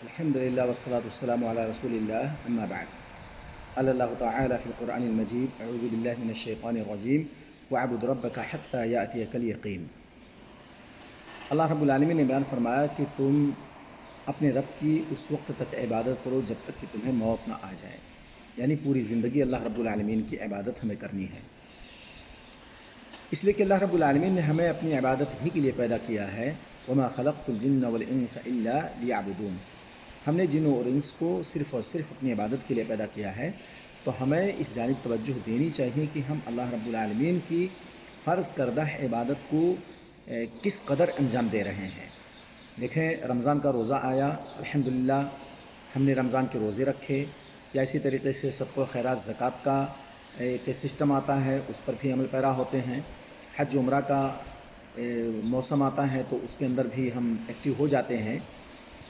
الحمد لله والصلاة والسلام على رسول الله أما بعد. قال الله تعالى في القرآن المجيد: أعوذ بالله من الشيطان الرجيم واعبد ربك حتى يأتيك اليقين. اللہ رب العالمین نے بیان فرمایا کہ تم اپنے رب کی اس وقت تک عبادت کرو جب تک کہ تمہیں موت نہ آ جائے. یعنی پوری زندگی اللہ رب العالمین کی عبادت ہمیں کرنی ہے، اس لیے کہ اللہ رب العالمین نے ہمیں اپنی عبادت ہی کے لیے پیدا کیا ہے. وما خلقت الجن والانس الا لیعبدون. ہم نے جنوں اور انس کو صرف اور صرف اپنی عبادت کے لیے پیدا کیا ہے. تو ہمیں اس جانب توجہ دینی چاہیے کہ ہم اللہ رب العالمین کی فرض کردہ عبادت کو کس قدر انجام دے رہے ہیں. دیکھیں، رمضان کا روزہ آیا، الحمدللہ ہم نے رمضان کے روزے رکھے، یا اسی طریقے سے صدقہ و خیرات زکوٰۃ کا ایک سسٹم آتا ہے، اس پر بھی عمل پیرا ہوتے ہیں. حج عمرہ کا موسم آتا ہے تو اس کے اندر بھی ہم ایکٹیو ہو جاتے ہیں.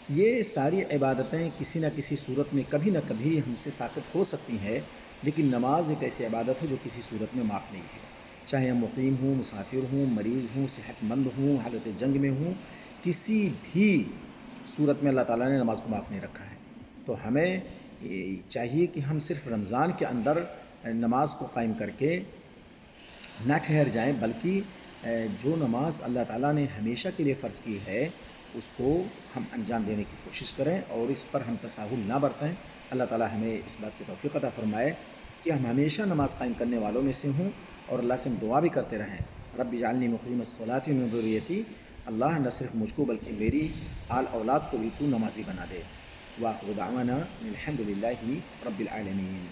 یہ ساری عبادتیں کسی نہ کسی صورت میں کبھی نہ کبھی ہم سے ساقط ہو سکتی ہیں، لیکن نماز ایک ایسی عبادت ہے جو کسی صورت میں معاف نہیں ہے. چاہے ہم مقیم ہوں، مسافر ہوں، مریض ہوں، صحت مند ہوں، حالت جنگ میں ہوں، کسی بھی صورت میں اللہ تعالیٰ نے نماز کو معاف نہیں رکھا ہے. تو ہمیں چاہیے کہ ہم صرف رمضان کے اندر نماز کو قائم کر کے نہ ٹھہر جائیں، بلکہ جو نماز اللہ تعالیٰ نے ہمیشہ کے لیے فرض کی ہے اس کو ہم انجام دینے کی کوشش کریں اور اس پر ہم تساہل نہ برتیں. اللہ تعالیٰ ہمیں اس بات کی توفیق عطا فرمائے کہ ہم ہمیشہ نماز قائم کرنے والوں میں سے ہوں، اور اللہ سے ہم دعا بھی کرتے رہیں: رب اجعلنی مقیم الصلاۃ ومن ذریتی. اللہ نہ صرف مجھ کو بلکہ میری آل اولاد کو بھی تو نمازی بنا دے. وآخر دعوانا الحمد للہ رب العالمین.